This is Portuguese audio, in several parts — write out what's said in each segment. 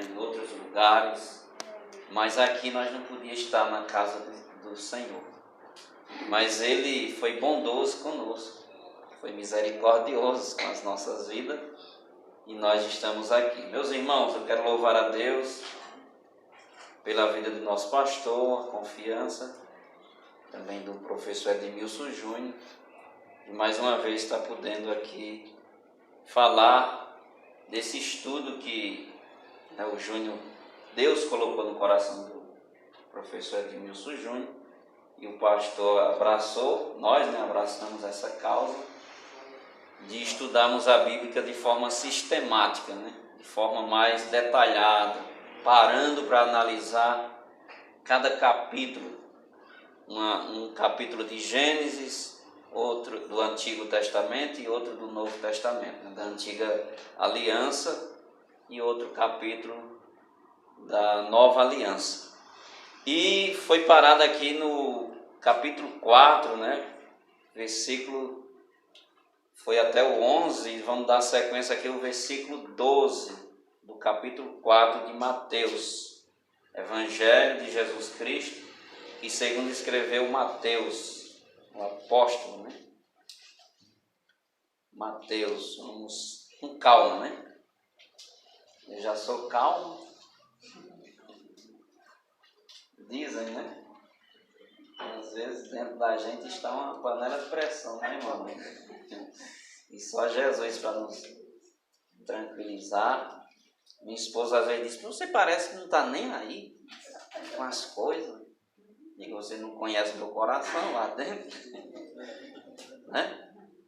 em outros lugares, mas aqui nós não podíamos estar na casa do Senhor. Mas Ele foi bondoso conosco, foi misericordioso com as nossas vidas e nós estamos aqui. Meus irmãos, eu quero louvar a Deus pela vida do nosso pastor, a confiança, também do professor Edmilson Júnior, e mais uma vez está podendo aqui falar desse estudo que o Júnior, Deus colocou no coração do professor Edmilson Júnior, e o pastor abraçou, nós abraçamos essa causa de estudarmos a Bíblia de forma sistemática, de forma mais detalhada, parando para analisar cada capítulo, um capítulo de Gênesis, outro do Antigo Testamento e outro do Novo Testamento, da Antiga Aliança e outro capítulo da Nova Aliança. E foi parado aqui no capítulo 4, versículo, foi até o 11, e vamos dar sequência aqui o versículo 12 do capítulo 4 de Mateus, Evangelho de Jesus Cristo, que segundo escreveu Mateus, o apóstolo, Mateus, vamos com calma, Eu já sou calmo. Dizem, às vezes dentro da gente está uma panela de pressão, irmão? E só Jesus para nos tranquilizar. Minha esposa às vezes diz: você parece que não está nem aí com as coisas. Digo: você não conhece meu coração lá dentro,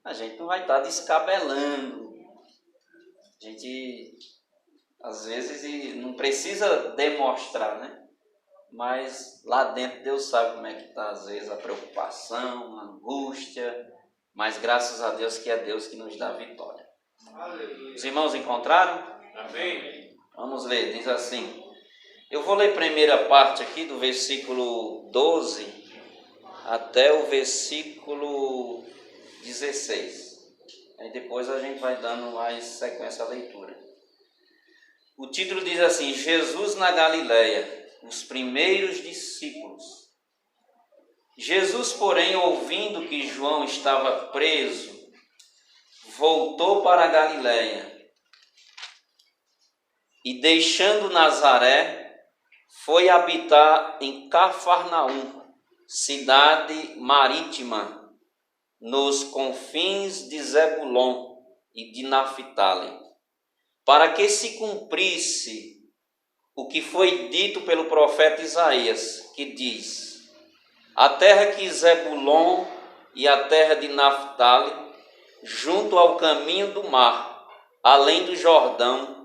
A gente não vai estar descabelando. A gente às vezes não precisa demonstrar, mas lá dentro Deus sabe como é que está às vezes a preocupação, a angústia, mas graças a Deus que é Deus que nos dá a vitória. Aleluia. Os irmãos encontraram? Amém. Vamos ler, diz assim. Eu vou ler a primeira parte aqui do versículo 12 até o versículo 16. Aí depois a gente vai dando mais sequência à leitura. O título diz assim: Jesus na Galileia, os primeiros discípulos. Jesus, porém, ouvindo que João estava preso, voltou para a Galileia e, deixando Nazaré, foi habitar em Cafarnaum, cidade marítima, nos confins de Zebulon e de Naphtali, para que se cumprisse o que foi dito pelo profeta Isaías, que diz: a terra que Zebulon e a terra de Naphtali, junto ao caminho do mar, além do Jordão,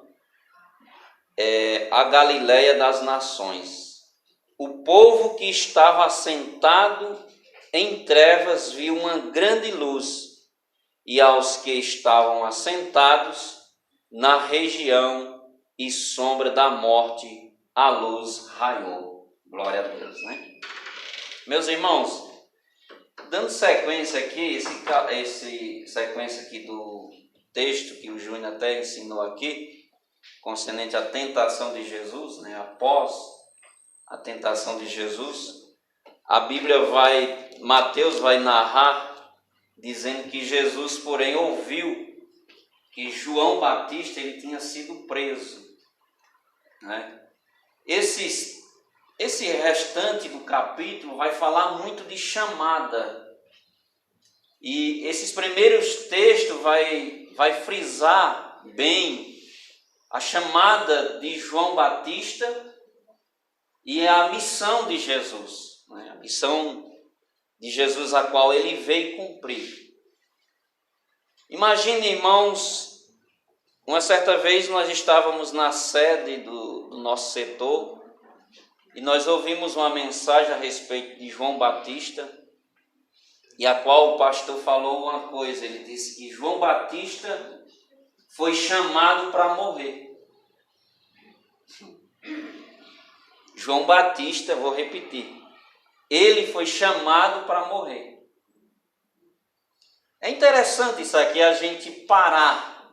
a Galileia das nações. O povo que estava assentado em trevas viu uma grande luz, e aos que estavam assentados na região e sombra da morte, a luz raiou. Glória a Deus, Meus irmãos, dando sequência aqui, esse sequência aqui do texto que o Júnior até ensinou aqui, concernente à tentação de Jesus, após a tentação de Jesus, a Bíblia Mateus vai narrar, dizendo que Jesus, porém, ouviu que João Batista ele tinha sido preso. Esse restante do capítulo vai falar muito de chamada. E esses primeiros textos vai frisar bem a chamada de João Batista e a missão de Jesus. A missão de Jesus a qual ele veio cumprir. Imagine, irmãos, uma certa vez nós estávamos na sede do nosso setor e nós ouvimos uma mensagem a respeito de João Batista, e a qual o pastor falou uma coisa. Ele disse que João Batista foi chamado para morrer. João Batista, vou repetir, ele foi chamado para morrer. É interessante isso aqui, a gente parar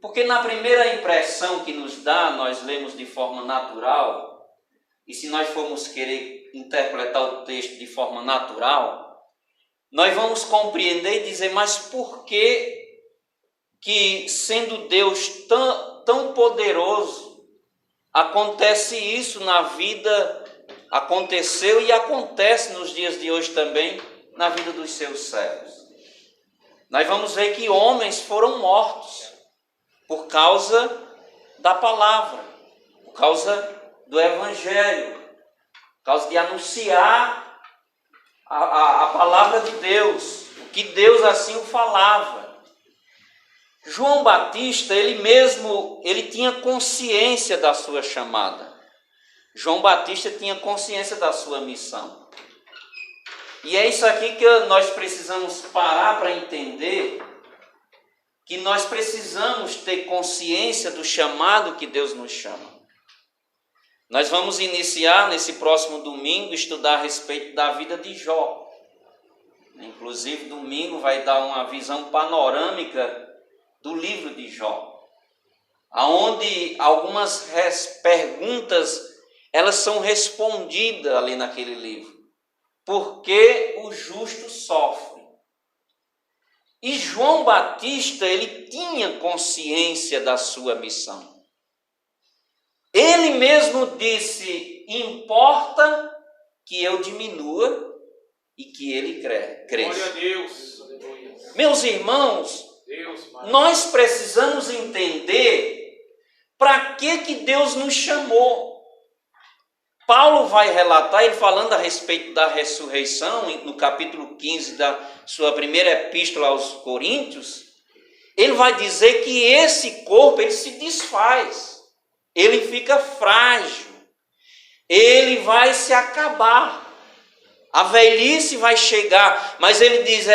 Porque na primeira impressão que nos dá, nós lemos de forma natural, e se nós formos querer interpretar o texto de forma natural, nós vamos compreender e dizer, mas por que sendo Deus tão poderoso, acontece isso na vida, aconteceu e acontece nos dias de hoje também, na vida dos seus servos? Nós vamos ver que homens foram mortos por causa da palavra, por causa do evangelho, por causa de anunciar a palavra de Deus, o que Deus assim o falava. João Batista, ele tinha consciência da sua chamada. João Batista tinha consciência da sua missão. E é isso aqui que nós precisamos parar para entender, que nós precisamos ter consciência do chamado que Deus nos chama. Nós vamos iniciar nesse próximo domingo estudar a respeito da vida de Jó. Inclusive, domingo vai dar uma visão panorâmica do livro de Jó, aonde algumas perguntas elas são respondidas ali naquele livro. Por que o justo sofre? E João Batista, ele tinha consciência da sua missão. Ele mesmo disse, importa que eu diminua e que ele cresça. Glória a Deus. Meus irmãos, nós precisamos entender para que Deus nos chamou. Paulo vai relatar, ele falando a respeito da ressurreição, no capítulo 15 da sua primeira epístola aos Coríntios, ele vai dizer que esse corpo, ele se desfaz, ele fica frágil, ele vai se acabar, a velhice vai chegar, mas ele diz,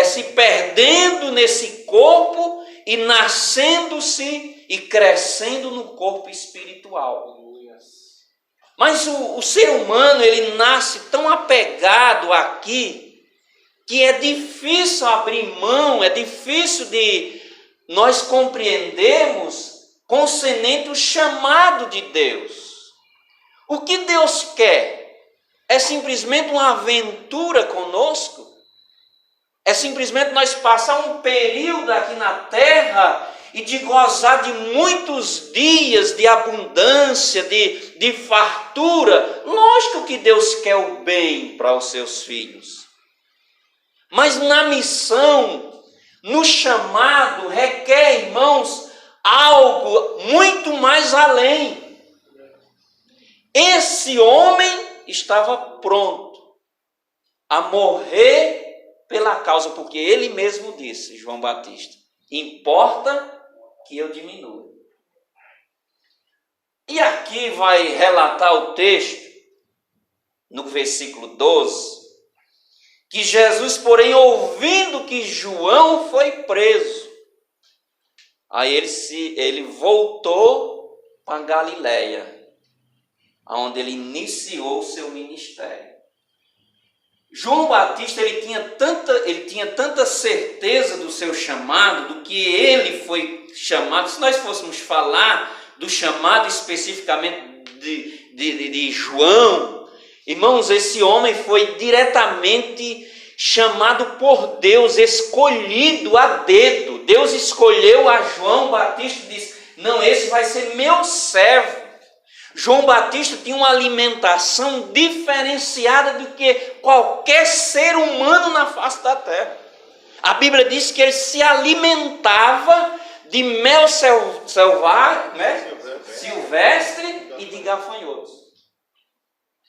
se perdendo nesse corpo e nascendo-se e crescendo no corpo espiritual. Mas o ser humano, ele nasce tão apegado aqui, que é difícil abrir mão, é difícil de nós compreendermos concernente o chamado de Deus. O que Deus quer? É simplesmente uma aventura conosco? É simplesmente nós passar um período aqui na terra e de gozar de muitos dias de abundância, de fartura? Lógico que Deus quer o bem para os seus filhos. Mas na missão, no chamado, requer, irmãos, algo muito mais além. Esse homem estava pronto a morrer pela causa, porque ele mesmo disse, João Batista, importa que eu diminua. E aqui vai relatar o texto, no versículo 12, que Jesus, porém, ouvindo que João foi preso, aí ele voltou para Galiléia, onde ele iniciou o seu ministério. João Batista, ele tinha tanta certeza do seu chamado, do que ele foi chamado. Se nós fôssemos falar do chamado especificamente de João, irmãos, esse homem foi diretamente chamado por Deus, escolhido a dedo. Deus escolheu a João Batista e disse, não, esse vai ser meu servo. João Batista tinha uma alimentação diferenciada do que qualquer ser humano na face da terra. A Bíblia diz que ele se alimentava de mel silvestre e de gafanhotos.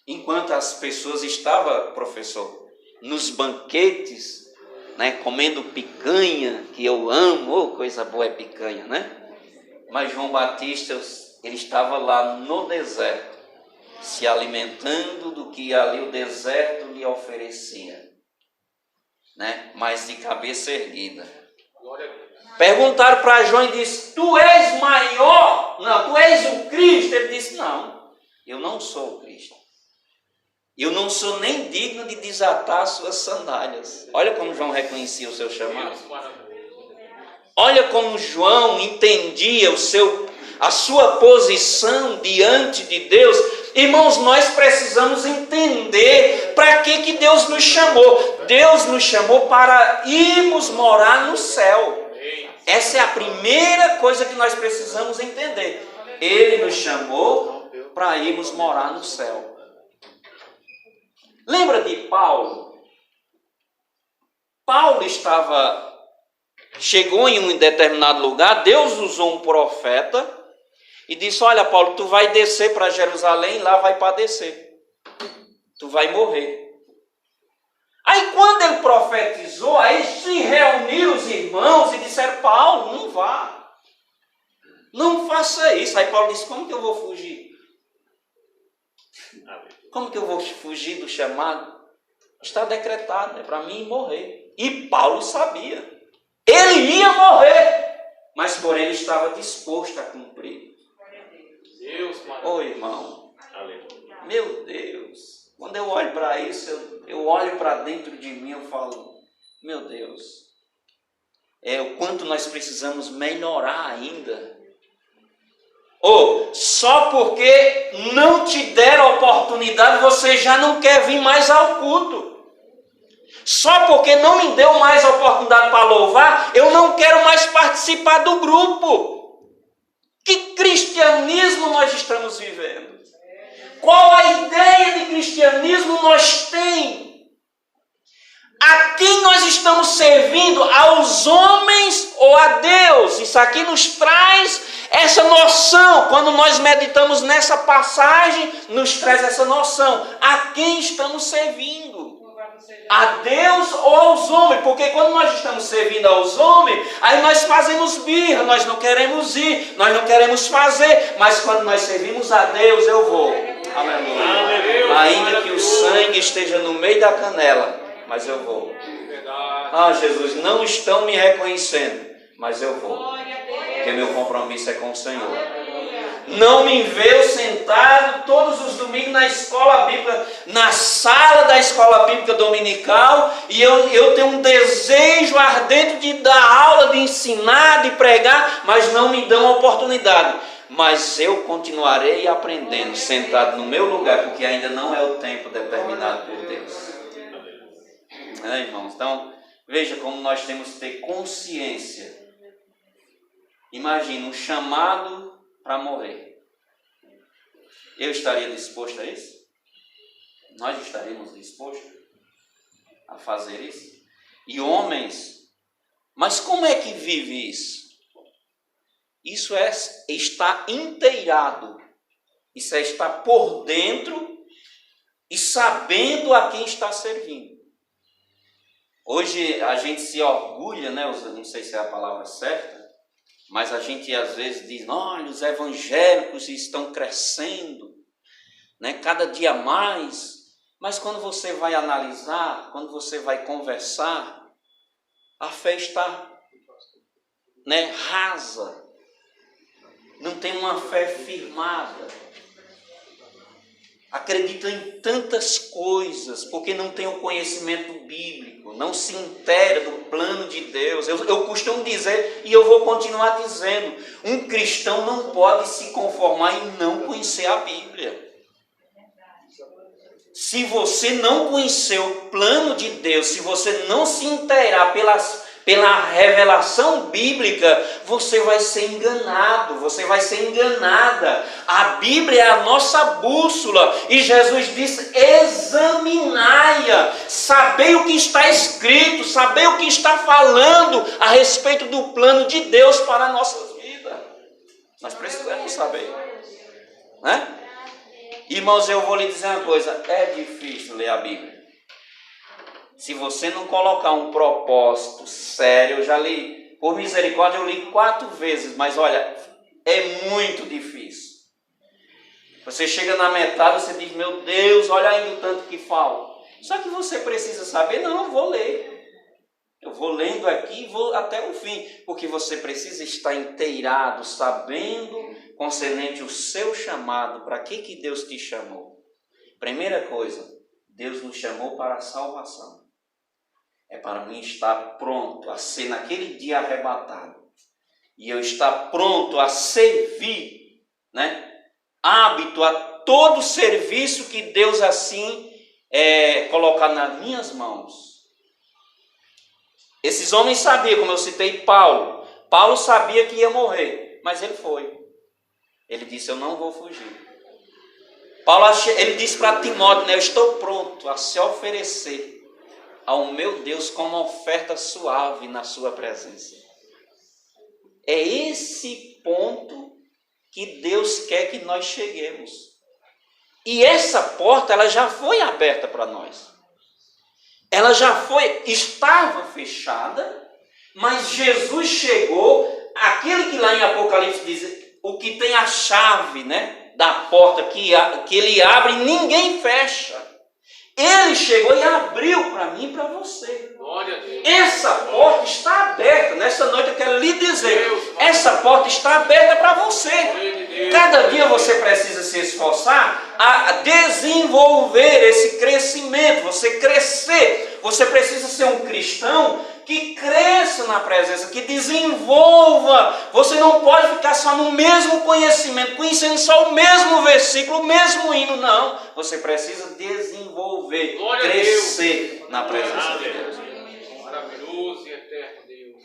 Enquanto as pessoas estavam, professor, nos banquetes, né, comendo picanha, que eu amo, oh, coisa boa é picanha, né? Mas João Batista, ele estava lá no deserto, se alimentando do que ali o deserto lhe oferecia, né? Mas de cabeça erguida. Perguntaram para João e disse, tu és maior? Não, tu és o Cristo? Ele disse, não, eu não sou o Cristo. Eu não sou nem digno de desatar as suas sandálias. Olha como João reconhecia o seu chamado. Olha como João entendia a sua posição diante de Deus. Irmãos, nós precisamos entender para que Deus nos chamou. Deus nos chamou para irmos morar no céu. Essa é a primeira coisa que nós precisamos entender. Ele nos chamou para irmos morar no céu. Lembra de Paulo? Paulo chegou em um determinado lugar, Deus usou um profeta e disse: olha, Paulo, tu vai descer para Jerusalém, lá vai padecer. Tu vai morrer. Aí quando ele profetizou, aí se reuniram os irmãos e disseram: Paulo, não vá. Não faça isso. Aí Paulo disse: como que eu vou fugir? Como que eu vou fugir do chamado? Está decretado, é para mim morrer. E Paulo sabia. Ele ia morrer, mas porém ele estava disposto a cumprir. Ô irmão, meu Deus, quando eu olho para isso, eu olho para dentro de mim, eu falo: meu Deus, o quanto nós precisamos melhorar ainda. Só porque não te deram oportunidade, você já não quer vir mais ao culto. Só porque não me deu mais oportunidade para louvar, eu não quero mais participar do grupo. Que cristianismo nós estamos vivendo? Qual a ideia de cristianismo nós temos? A quem nós estamos servindo? Aos homens ou a Deus? Isso aqui nos traz essa noção. Quando nós meditamos nessa passagem, nos traz essa noção. A quem estamos servindo? A Deus ou aos homens? Porque quando nós estamos servindo aos homens, aí nós fazemos birra, nós não queremos ir, nós não queremos fazer. Mas quando nós servimos a Deus, eu vou. Aleluia. Ainda que o sangue esteja no meio da canela, mas eu vou. Ah, Jesus, não estão me reconhecendo, mas eu vou. Porque meu compromisso é com o Senhor. Não me vejo sentado todos os domingos na escola bíblica, na sala da escola bíblica dominical, e eu tenho um desejo ardente de dar aula, de ensinar, de pregar, mas não me dão oportunidade. Mas eu continuarei aprendendo, sentado no meu lugar, porque ainda não é o tempo determinado por Deus. Irmãos, então, veja como nós temos que ter consciência. Imagina um chamado para morrer. Eu estaria disposto a isso? Nós estaríamos dispostos a fazer isso? E homens, mas como é que vive isso? Isso é estar inteirado. Isso é estar por dentro e sabendo a quem está servindo. Hoje a gente se orgulha, né? Não sei se é a palavra certa, mas a gente às vezes diz: olha, os evangélicos estão crescendo, né? Cada dia mais. Mas quando você vai analisar, quando você vai conversar, a fé está, né, rasa. Não tem uma fé firmada. Acredita em tantas coisas, porque não tem o conhecimento bíblico, não se inteira do plano de Deus. Eu costumo dizer, e eu vou continuar dizendo, um cristão não pode se conformar em não conhecer a Bíblia. Se você não conhecer o plano de Deus, se você não se inteirar pela revelação bíblica, você vai ser enganado, você vai ser enganada. A Bíblia é a nossa bússola, e Jesus disse: examinai-a, sabei o que está escrito, sabei o que está falando a respeito do plano de Deus para as nossas vidas. Nós precisamos saber, né? Irmãos, eu vou lhe dizer uma coisa: é difícil ler a Bíblia. Se você não colocar um propósito sério, eu já li, por misericórdia, eu li 4 vezes, mas olha, é muito difícil. Você chega na metade, você diz: meu Deus, olha ainda o tanto que falta. Só que você precisa saber: não, eu vou ler. Eu vou lendo aqui e vou até o fim, porque você precisa estar inteirado, sabendo concernente o seu chamado, para que Deus te chamou. Primeira coisa, Deus nos chamou para a salvação. É para mim estar pronto a ser naquele dia arrebatado, e eu estar pronto a servir, né? Hábito a todo serviço que Deus assim colocar nas minhas mãos. Esses homens sabiam, como eu citei Paulo. Paulo sabia que ia morrer, mas ele foi. Ele disse, eu não vou fugir. Paulo, ele disse para Timóteo, né, eu estou pronto a se oferecer ao meu Deus como oferta suave na sua presença. É esse ponto que Deus quer que nós cheguemos. E essa porta, ela já foi aberta para nós. Ela já estava fechada, mas Jesus chegou, aquele que lá em Apocalipse diz, o que tem a chave, né, da porta que ele abre, ninguém fecha. Ele chegou e abriu para mim e para você. Glória a Deus. Essa porta está aberta. Nessa noite eu quero lhe dizer, essa porta está aberta para você. Cada dia você precisa se esforçar a desenvolver esse crescimento, você crescer. Você precisa ser um cristão que cresça na presença, que desenvolva. Você não pode ficar só no mesmo conhecimento, conhecendo só o mesmo versículo, o mesmo hino, não. Você precisa desenvolver, glória crescer na presença de Deus. Maravilhoso e eterno Deus.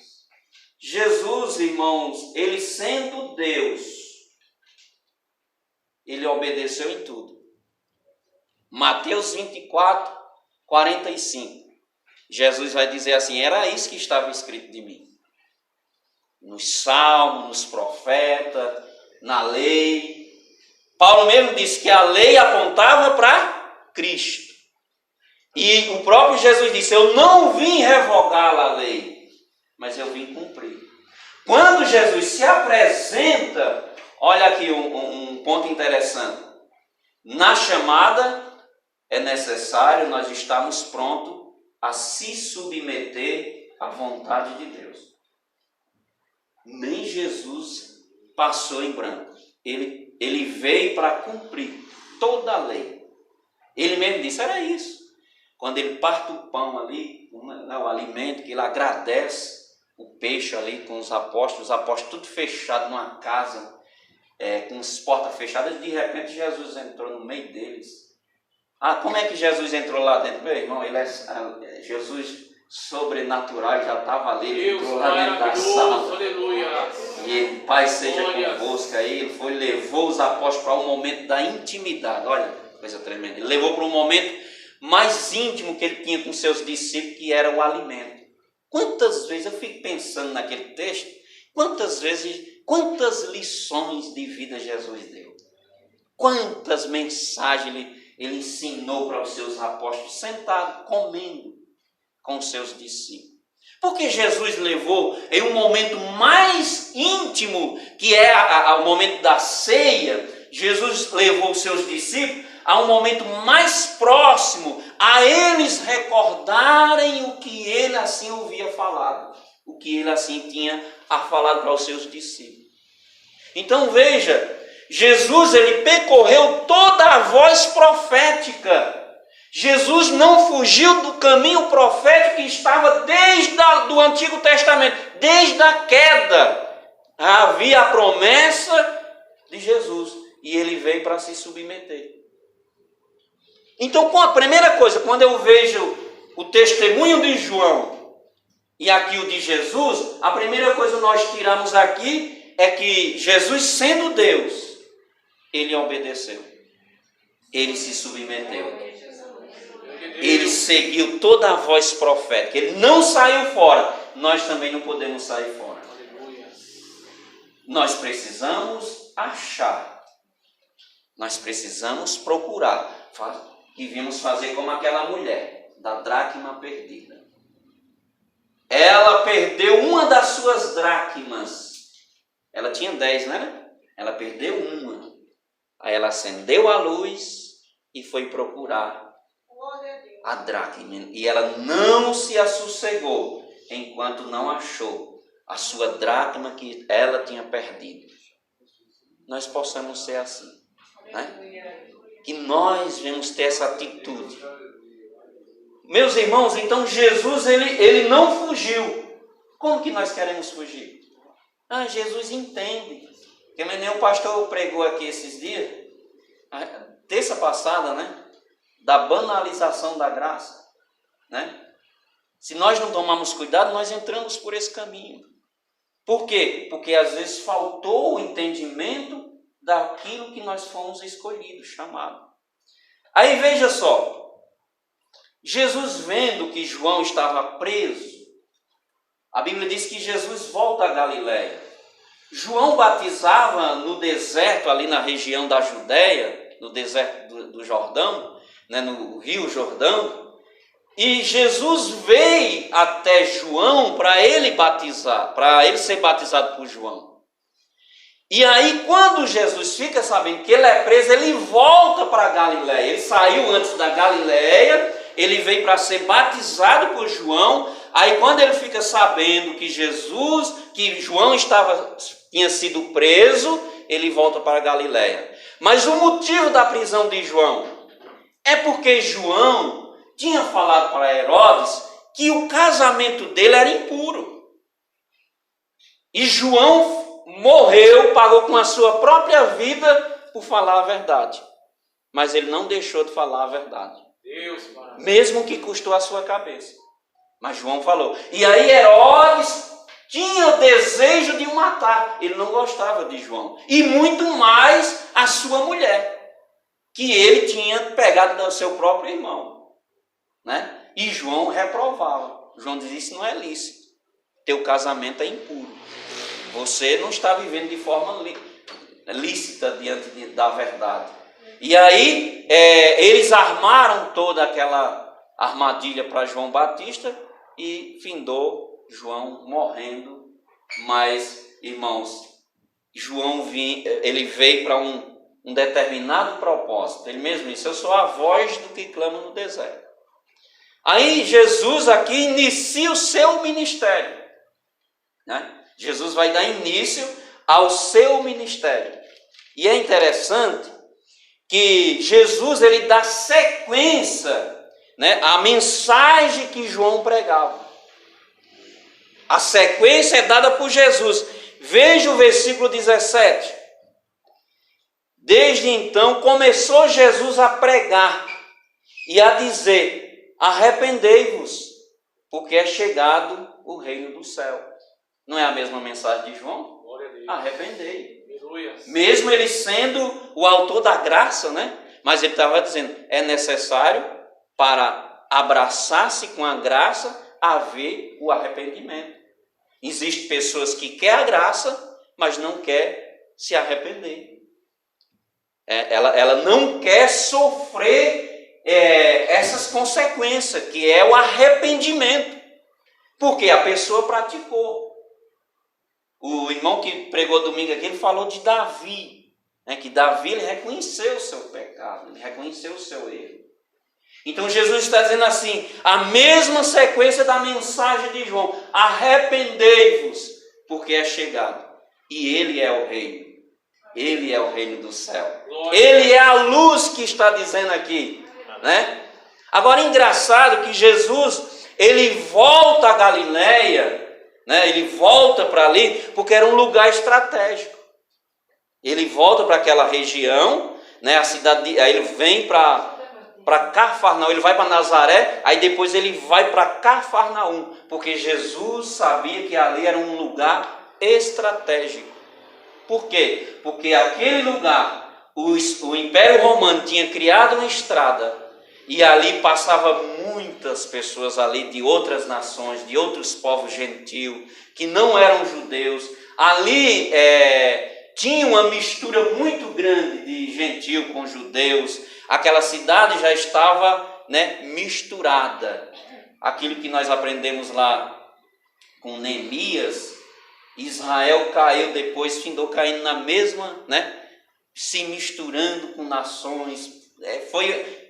Jesus, irmãos, ele sendo Deus, ele obedeceu em tudo. Mateus 24, 45. Jesus vai dizer assim, era isso que estava escrito de mim. Nos salmos, nos profetas, na lei. Paulo mesmo disse que a lei apontava para Cristo. E o próprio Jesus disse, eu não vim revogar a lei, mas eu vim cumprir. Quando Jesus se apresenta, olha aqui um ponto interessante. Na chamada é necessário nós estarmos prontos a se submeter à vontade de Deus. Nem Jesus passou em branco. Ele veio para cumprir toda a lei. Ele mesmo disse, era isso. Quando ele parte o pão ali, o alimento, que ele agradece o peixe ali com os apóstolos tudo fechado numa casa, com as portas fechadas, de repente Jesus entrou no meio deles. Como é que Jesus entrou lá dentro? Meu irmão, Jesus sobrenatural, já estava ali, ele entrou lá dentro da sala. Aleluia. E ele, Pai seja convosco aí, ele levou os apóstolos para um momento da intimidade. Olha, coisa tremenda. Ele levou para um momento mais íntimo que ele tinha com seus discípulos, que era o alimento. Quantas vezes, eu fico pensando naquele texto, quantas lições de vida Jesus deu. Quantas mensagens ele ensinou para os seus apóstolos, sentado, comendo com os seus discípulos. Porque Jesus levou em um momento mais íntimo, que é o momento da ceia, Jesus levou os seus discípulos a um momento mais próximo, a eles recordarem o que ele assim havia falado, o que ele assim tinha falado para os seus discípulos. Então veja, Jesus ele percorreu toda a voz profética. Jesus não fugiu do caminho profético que estava desde o Antigo Testamento, desde a queda. Havia a promessa de Jesus e ele veio para se submeter. Então, a primeira coisa, quando eu vejo o testemunho de João e aqui o de Jesus, a primeira coisa que nós tiramos aqui é que Jesus, sendo Deus, ele obedeceu, ele se submeteu, ele seguiu toda a voz profética, ele não saiu fora. Nós também não podemos sair fora. Nós precisamos achar, nós precisamos procurar. Devíamos fazer como aquela mulher da dracma perdida. Ela perdeu uma das suas dracmas. Ela tinha 10, não era? Ela perdeu uma. Aí ela acendeu a luz e foi procurar a dracma. E ela não se assossegou enquanto não achou a sua dracma que ela tinha perdido. Nós possamos ser assim, né? Que nós vamos ter essa atitude. Meus irmãos, então Jesus ele não fugiu. Como que nós queremos fugir? Jesus entende. Que nem o pastor pregou aqui esses dias, terça passada, né? Da banalização da graça, né? Se nós não tomarmos cuidado, nós entramos por esse caminho. Por quê? Porque às vezes faltou o entendimento daquilo que nós fomos escolhidos, chamados. Aí veja só, Jesus vendo que João estava preso, a Bíblia diz que Jesus volta a Galiléia. João batizava no deserto, ali na região da Judéia, no deserto do Jordão, né, no Rio Jordão, e Jesus veio até João para ele batizar, para ele ser batizado por João. E aí, quando Jesus fica sabendo que ele é preso, ele volta para Galiléia. Ele saiu antes da Galiléia, ele veio para ser batizado por João. Aí, quando ele fica sabendo que João tinha sido preso, ele volta para Galiléia. Mas o motivo da prisão de João é porque João tinha falado para Herodes que o casamento dele era impuro. E João morreu, pagou com a sua própria vida por falar a verdade. Mas ele não deixou de falar a verdade. Mesmo que custou a sua cabeça. Mas João falou. E aí Herodes tinha o desejo de o matar. Ele não gostava de João. E muito mais a sua mulher, que ele tinha pegado do seu próprio irmão. Né? E João reprovava. João dizia: isso não é lícito. Teu casamento é impuro. Você não está vivendo de forma lícita diante da verdade. E aí eles armaram toda aquela armadilha para João Batista e findou João morrendo. Mas, irmãos, João ele veio para um determinado propósito. Ele mesmo disse: eu sou a voz do que clama no deserto. Aí Jesus aqui inicia o seu ministério, né? Jesus vai dar início ao seu ministério. E é interessante que Jesus ele dá sequência, né, à mensagem que João pregava. A sequência é dada por Jesus. Veja o versículo 17. Desde então começou Jesus a pregar e a dizer: arrependei-vos, porque é chegado o reino do céu. Não é a mesma mensagem de João? Arrependei. Mesmo ele sendo o autor da graça, né? Mas ele estava dizendo, é necessário para abraçar-se com a graça haver o arrependimento. Existem pessoas que querem a graça, mas não quer se arrepender. Ela não quer sofrer essas consequências, que é o arrependimento, porque a pessoa praticou. O irmão que pregou domingo aqui, ele falou de Davi, né, que Davi ele reconheceu o seu pecado, ele reconheceu o seu erro. Então Jesus está dizendo assim, a mesma sequência da mensagem de João: arrependei-vos, porque é chegado, e ele é o reino. Ele é o reino do céu. Ele é a luz que está dizendo aqui, né? Agora, engraçado que Jesus, ele volta a Galiléia, né? Ele volta para ali, porque era um lugar estratégico. Ele volta para aquela região, né? A cidade, aí ele vem para Cafarnaum, ele vai para Nazaré, aí depois ele vai para Cafarnaum, porque Jesus sabia que ali era um lugar estratégico. Por quê? Porque aquele lugar, o Império Romano tinha criado uma estrada, e ali passava muitas pessoas ali de outras nações, de outros povos gentios, que não eram judeus. Ali tinha uma mistura muito grande de gentio com judeus. Aquela cidade já estava, né, misturada. Aquilo que nós aprendemos lá com Neemias, Israel caiu depois, findou caindo na mesma, né, se misturando com nações.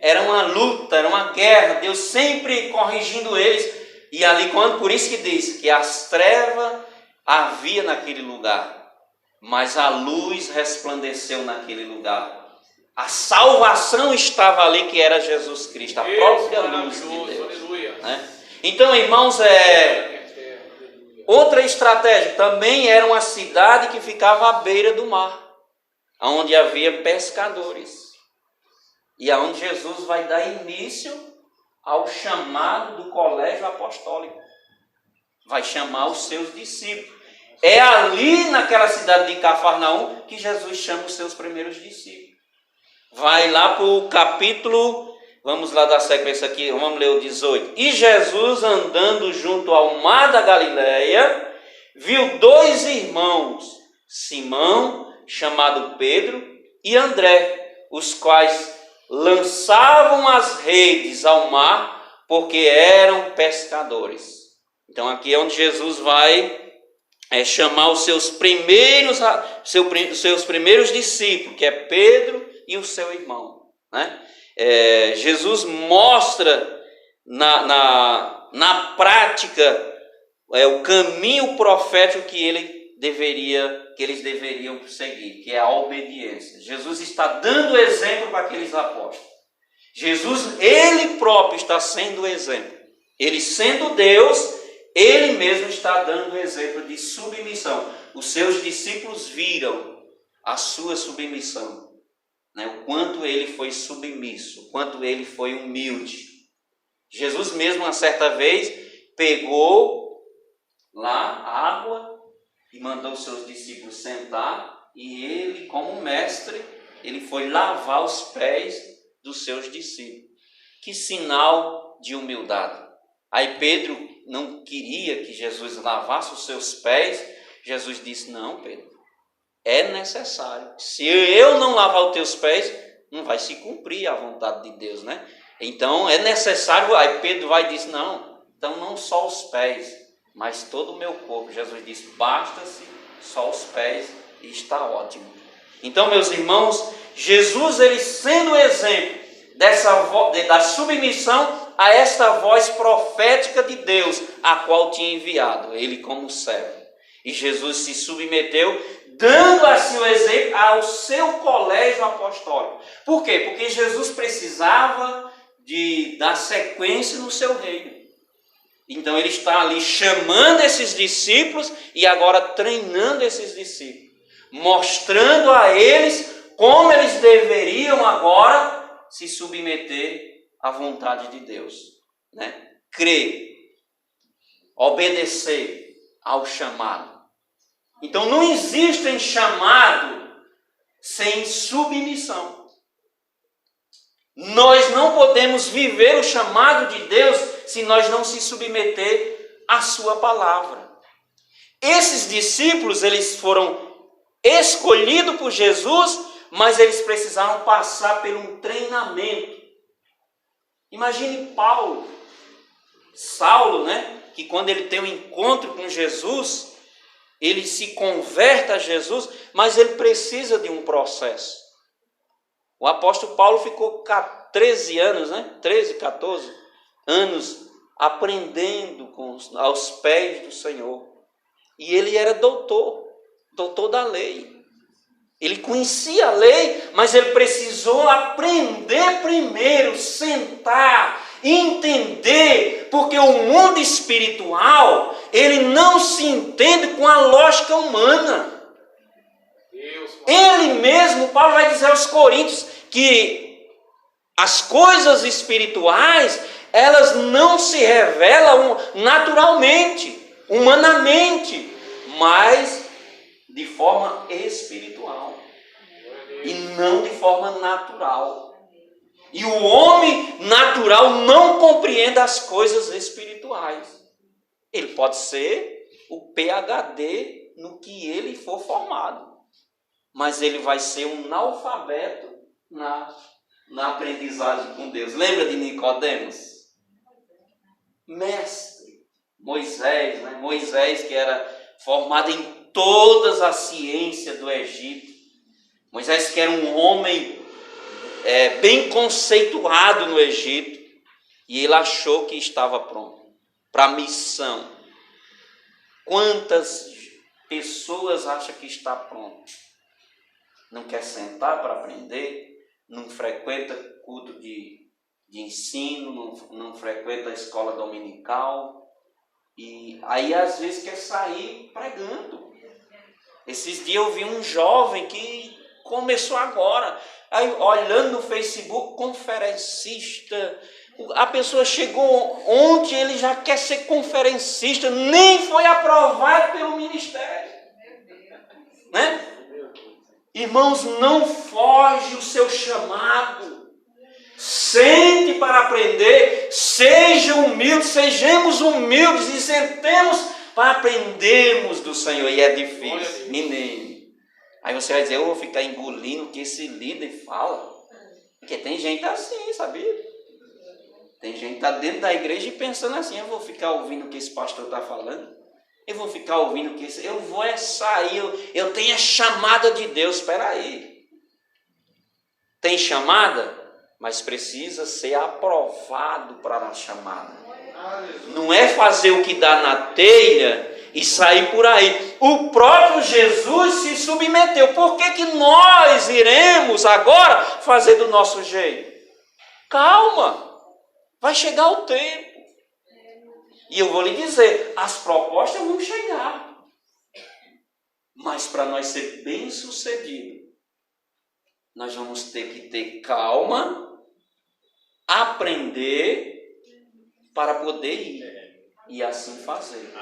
Era uma luta, era uma guerra, Deus sempre corrigindo eles. E ali, por isso que diz que as trevas havia naquele lugar, mas a luz resplandeceu naquele lugar. A salvação estava ali, que era Jesus Cristo, a própria luz de Deus. Né? Então, irmãos, Outra estratégia, também era uma cidade que ficava à beira do mar, onde havia pescadores. E aonde Jesus vai dar início ao chamado do colégio apostólico. Vai chamar os seus discípulos. É ali naquela cidade de Cafarnaum que Jesus chama os seus primeiros discípulos. Vai lá para o capítulo, vamos lá dar sequência aqui, vamos ler o 18. E Jesus, andando junto ao mar da Galileia, viu 2 irmãos, Simão, chamado Pedro, e André, os quais lançavam as redes ao mar, porque eram pescadores. Então aqui é onde Jesus vai chamar os seus primeiros discípulos, que é Pedro e o seu irmão, né? Jesus mostra na prática o caminho profético que eles deveriam seguir, que é a obediência. Jesus está dando exemplo para aqueles apóstolos. Jesus, ele próprio está sendo o exemplo. Ele sendo Deus, ele mesmo está dando o exemplo de submissão. Os seus discípulos viram a sua submissão, né? O quanto ele foi submisso, o quanto ele foi humilde. Jesus mesmo, uma certa vez, pegou lá água e mandou os seus discípulos sentar, e ele, como mestre, ele foi lavar os pés dos seus discípulos. Que sinal de humildade! Aí Pedro não queria que Jesus lavasse os seus pés. Jesus disse: não, Pedro, é necessário. Se eu não lavar os teus pés, não vai se cumprir a vontade de Deus, né? Então é necessário. Aí Pedro vai e diz: não, então não só os pés, mas todo o meu corpo. Jesus disse: basta-se só os pés e está ótimo. Então, meus irmãos, Jesus, ele sendo o exemplo da submissão a esta voz profética de Deus, a qual tinha enviado, ele como servo. E Jesus se submeteu, dando assim o exemplo ao seu colégio apostólico. Por quê? Porque Jesus precisava de dar sequência no seu reino. Então ele está ali chamando esses discípulos e agora treinando esses discípulos, mostrando a eles como eles deveriam agora se submeter à vontade de Deus, né? Crer, obedecer ao chamado. Então não existe chamado sem submissão. Nós não podemos viver o chamado de Deus se nós não se submeter à sua palavra. Esses discípulos, eles foram escolhidos por Jesus, mas eles precisaram passar por um treinamento. Imagine Saulo, né? Que quando ele tem um encontro com Jesus, ele se converte a Jesus, mas ele precisa de um processo. O apóstolo Paulo ficou 13 anos, né? 13, 14 anos aprendendo aos pés do Senhor. E ele era doutor da lei. Ele conhecia a lei, mas ele precisou aprender primeiro, sentar, entender, porque o mundo espiritual, ele não se entende com a lógica humana. Ele mesmo, Paulo vai dizer aos Coríntios, que as coisas espirituais, elas não se revelam naturalmente, humanamente, mas de forma espiritual e não de forma natural. E o homem natural não compreende as coisas espirituais. Ele pode ser o PhD no que ele for formado, mas ele vai ser um analfabeto na aprendizagem com Deus. Lembra de Nicodemos? Mestre, Moisés, né? Moisés, que era formado em todas as ciências do Egito. Moisés, que era um homem bem conceituado no Egito, e ele achou que estava pronto para a missão. Quantas pessoas acham que está pronto? Não quer sentar para aprender, não frequenta culto de ensino, não frequenta a escola dominical, E aí às vezes quer sair pregando. Esses dias eu vi um jovem que começou agora, aí olhando no Facebook, conferencista. A pessoa chegou ontem, ele já quer ser conferencista, nem foi aprovado pelo ministério. Né? Irmãos, não foge o seu chamado. Sente para aprender, sejamos humildes e sentemos para aprendermos do Senhor. E é difícil, menino. Aí você vai dizer, eu vou ficar engolindo o que esse líder fala. Porque tem gente assim, sabia? Tem gente que está dentro da igreja e pensando assim, eu vou ficar ouvindo o que esse pastor está falando. Eu vou ficar ouvindo o que esse... Eu vou sair, eu tenho a chamada de Deus. Espera aí. Tem chamada? Mas precisa ser aprovado para a chamada. Não é fazer o que dá na telha e sair por aí. O próprio Jesus se submeteu. Por que nós iremos agora fazer do nosso jeito? Calma, vai chegar o tempo. E eu vou lhe dizer, as propostas vão chegar. Mas para nós ser bem-sucedidos, nós vamos ter que ter calma, aprender para poder ir e assim fazer.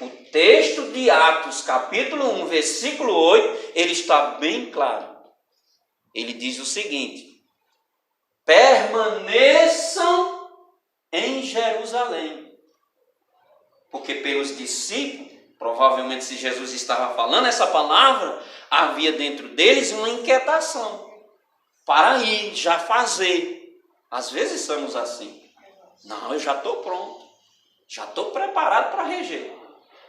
O texto de Atos, capítulo 1, versículo 8, ele está bem claro. Ele diz o seguinte: permaneçam em Jerusalém. Porque pelos discípulos, provavelmente se Jesus estava falando essa palavra, havia dentro deles uma inquietação para ir, já fazer. Às vezes somos assim. Não, eu já estou pronto. Já estou preparado para reger.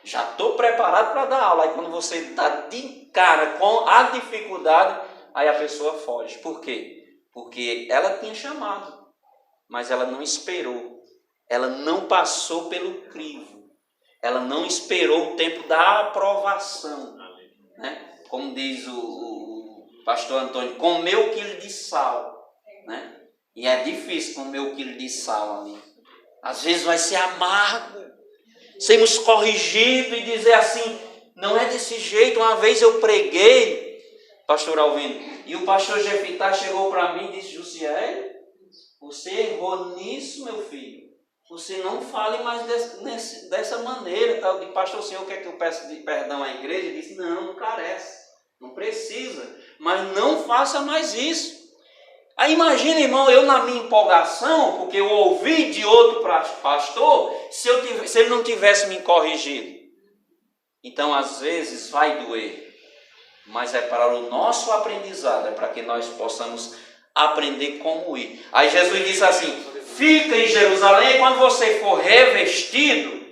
Já estou preparado para dar aula. Aí quando você está de cara com a dificuldade, aí a pessoa foge. Por quê? Porque ela tinha chamado, mas ela não esperou. Ela não passou pelo crivo. Ela não esperou o tempo da aprovação. Né? Como diz o pastor Antônio, comeu o quilo de sal. Né? E é difícil comer o quilo de sal ali. Às vezes vai ser amargo. Sermos corrigidos e dizer assim, não é desse jeito. Uma vez eu preguei, pastor Alvino, e o pastor Jefitá chegou para mim e disse, Jussiel, você errou nisso, meu filho. Você não fale mais dessa maneira. Tal. De pastor, o senhor quer que eu peça perdão à igreja? Ele disse, não carece, não precisa. Mas não faça mais isso. Aí imagina, irmão, eu na minha empolgação, porque eu ouvi de outro pastor, se ele não tivesse me corrigido. Então, às vezes, vai doer. Mas é para o nosso aprendizado, é para que nós possamos aprender como ir. Aí Jesus disse assim, fica em Jerusalém, e quando você for revestido,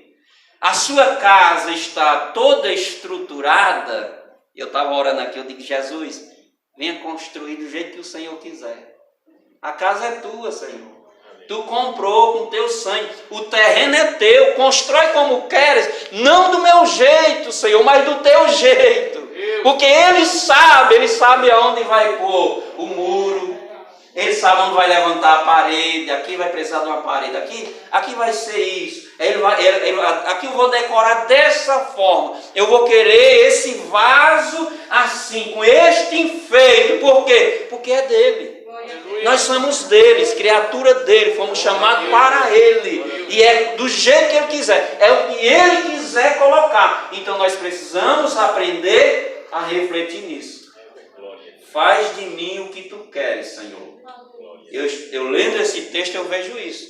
a sua casa está toda estruturada. Eu estava orando aqui, eu digo, Jesus, venha construir do jeito que o Senhor quiser. A casa é tua, Senhor. Tu comprou com teu sangue. O terreno é teu. Constrói como queres. Não do meu jeito, Senhor, mas do teu jeito. Porque Ele sabe aonde vai pôr o muro. Ele sabe onde vai levantar a parede. Aqui vai precisar de uma parede. Aqui vai ser isso. Aqui eu vou decorar dessa forma. Eu vou querer esse vaso assim, com este enfeite. Por quê? Porque é dele. Nós somos deles, criatura dele, fomos chamados para ele. E é do jeito que ele quiser, é o que ele quiser colocar. Então nós precisamos aprender a refletir nisso. Faz de mim o que tu queres, Senhor. Eu lendo esse texto eu vejo isso.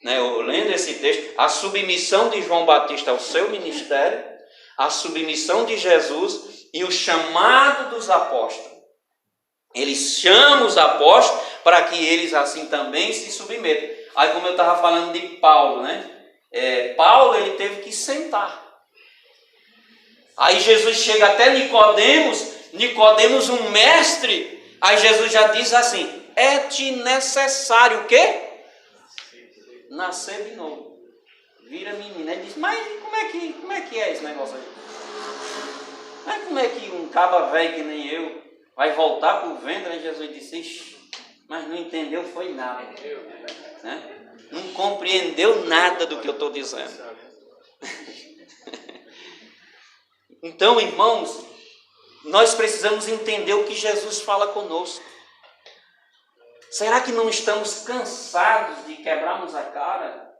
Eu lendo esse texto, a submissão de João Batista ao seu ministério, a submissão de Jesus e o chamado dos apóstolos. Ele chama os apóstolos para que eles assim também se submetam. Aí como eu estava falando de Paulo, Paulo ele teve que sentar. Aí Jesus chega até Nicodemos um mestre. Aí Jesus já diz assim, é-te necessário o quê? Nascer de novo. Vira menina. Ele diz, mas como é que é esse negócio aí? Mas como é que um caba velho que nem eu vai voltar para o ventre? Aí Jesus disse, ixi, mas não entendeu, foi nada. Né? Não compreendeu nada do que eu estou dizendo. Então, irmãos, nós precisamos entender o que Jesus fala conosco. Será que não estamos cansados de quebrarmos a cara?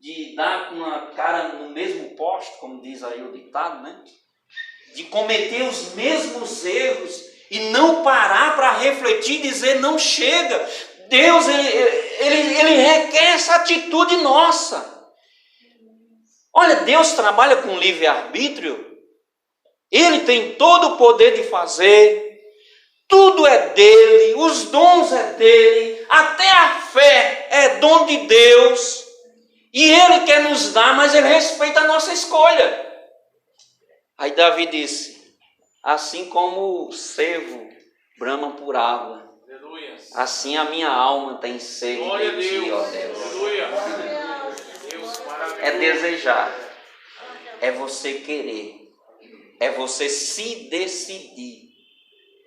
De dar com a cara no mesmo poste, como diz aí o ditado, né? De cometer os mesmos erros e não parar para refletir e dizer, não chega. Deus, ele requer essa atitude nossa. Olha, Deus trabalha com livre-arbítrio. Ele tem todo o poder de fazer. Tudo é dele, os dons é dele, até a fé é dom de Deus. E ele quer nos dar, mas ele respeita a nossa escolha. Aí Davi disse, assim como o cervo brama por água, aleluia, assim a minha alma tem sede de ti, ó Deus. Aleluia. É desejar, é você querer, é você se decidir,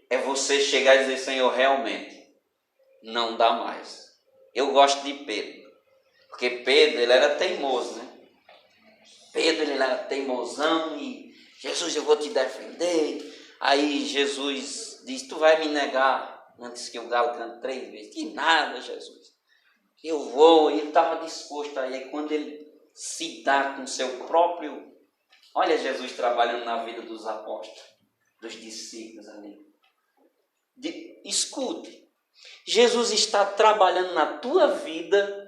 é você chegar e dizer, Senhor, realmente, não dá mais. Eu gosto de Pedro, porque Pedro, ele era teimoso, né? Pedro, ele era teimosão e, Jesus, eu vou te defender. Aí Jesus diz, tu vai me negar antes que o galo cante 3 vezes. Que nada, Jesus. Eu vou. E ele estava disposto aí. Quando ele se dá com seu próprio... Olha Jesus trabalhando na vida dos apóstolos, dos discípulos ali. Escute. Jesus está trabalhando na tua vida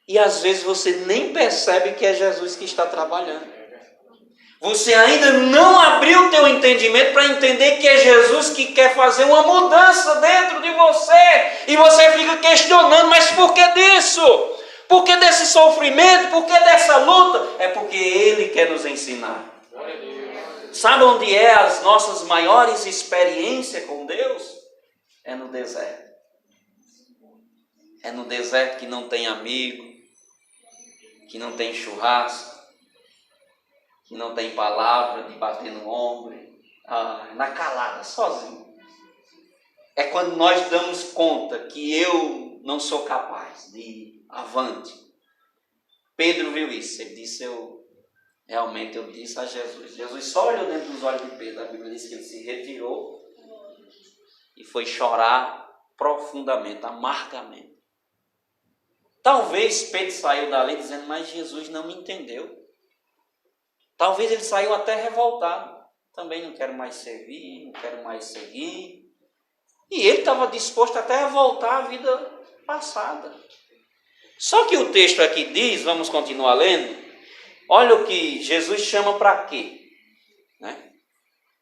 e às vezes você nem percebe que é Jesus que está trabalhando. Você ainda não abriu o teu entendimento para entender que é Jesus que quer fazer uma mudança dentro de você. E você fica questionando, mas por que disso? Por que desse sofrimento? Por que dessa luta? É porque Ele quer nos ensinar. Sabe onde é as nossas maiores experiências com Deus? É no deserto. É no deserto que não tem amigo, que não tem churrasco, que não tem palavra de bater no ombro, na calada, sozinho. É quando nós damos conta que eu não sou capaz de ir avante. Pedro viu isso, ele disse, eu disse a Jesus. Jesus só olhou dentro dos olhos de Pedro, a Bíblia diz que ele se retirou e foi chorar profundamente, amargamente. Talvez Pedro saiu dali dizendo, mas Jesus não me entendeu. Talvez ele saiu até revoltado. Também não quero mais servir, não quero mais seguir. E ele estava disposto até a voltar à vida passada. Só que o texto aqui diz, vamos continuar lendo, olha o que Jesus chama para quê? Né?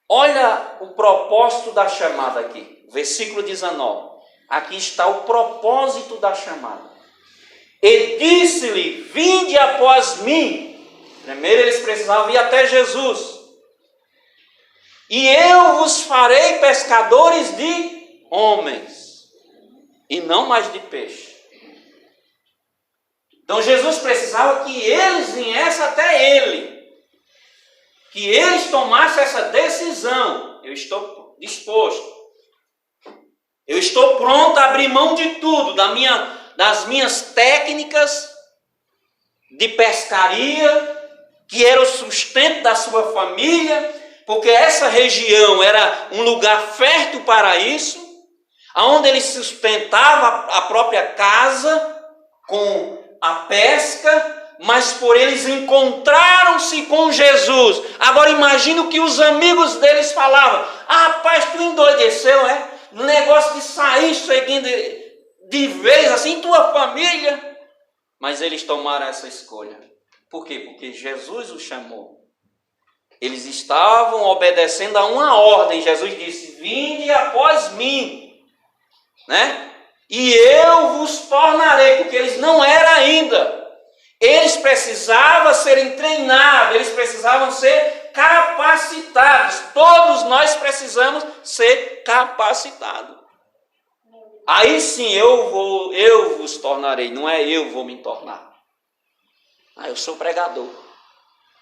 Olha o propósito da chamada aqui, versículo 19. Aqui está o propósito da chamada. E disse-lhe, vinde após mim. Primeiro eles precisavam ir até Jesus. E eu vos farei pescadores de homens, e não mais de peixe. Então Jesus precisava que eles viessem até Ele. Que eles tomassem essa decisão. Eu estou disposto. Eu estou pronto a abrir mão de tudo, das minhas técnicas de pescaria, que era o sustento da sua família, porque essa região era um lugar fértil para isso, onde ele sustentava a própria casa com a pesca, mas por eles encontraram-se com Jesus. Agora imagina o que os amigos deles falavam. Rapaz, tu endoideceu, é? No negócio de sair seguindo de vez assim tua família. Mas eles tomaram essa escolha. Por quê? Porque Jesus os chamou. Eles estavam obedecendo a uma ordem. Jesus disse, vinde após mim. Né? E eu vos tornarei, porque eles não eram ainda. Eles precisavam serem treinados, eles precisavam ser capacitados. Todos nós precisamos ser capacitados. Aí sim eu vos tornarei, não é eu vou me tornar. Eu sou pregador.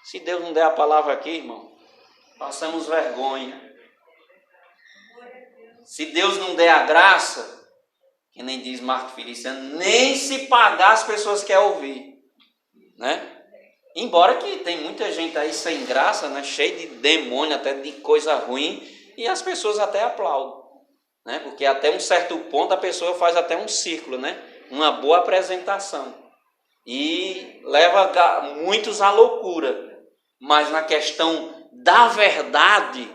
Se Deus não der a palavra aqui, irmão, passamos vergonha. Se Deus não der a graça que nem diz Marco Feliciano, nem se pagar as pessoas querem ouvir, né? Embora que tem muita gente aí sem graça, né? Cheio de demônio, até de coisa ruim, e as pessoas até aplaudem, né? Porque até um certo ponto a pessoa faz até um círculo, né? Uma boa apresentação e leva muitos à loucura, mas na questão da verdade,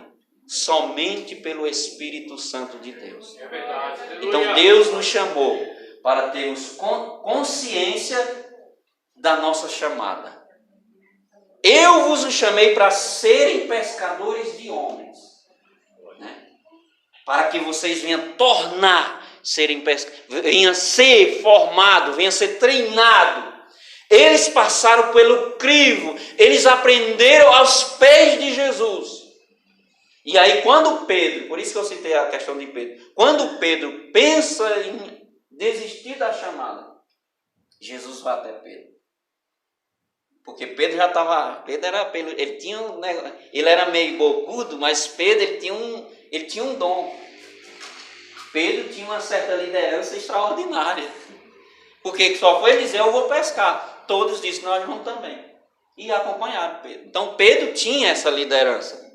somente pelo Espírito Santo de Deus. É verdade. Então Deus nos chamou para termos consciência da nossa chamada. Eu vos chamei para serem pescadores de homens, né? Para que vocês venham tornar serem pescadores, venham ser formado, venham ser treinado. Eles passaram pelo crivo, eles aprenderam aos pés de Jesus. E aí quando Pedro, por isso que eu citei a questão de Pedro, quando Pedro pensa em desistir da chamada, Jesus vai até Pedro. Porque Pedro já estava, ele era meio bocudo, mas Pedro ele tinha um dom. Pedro tinha uma certa liderança extraordinária. Porque só foi dizer, eu vou pescar. Todos disseram, nós vamos também. E acompanharam Pedro. Então Pedro tinha essa liderança.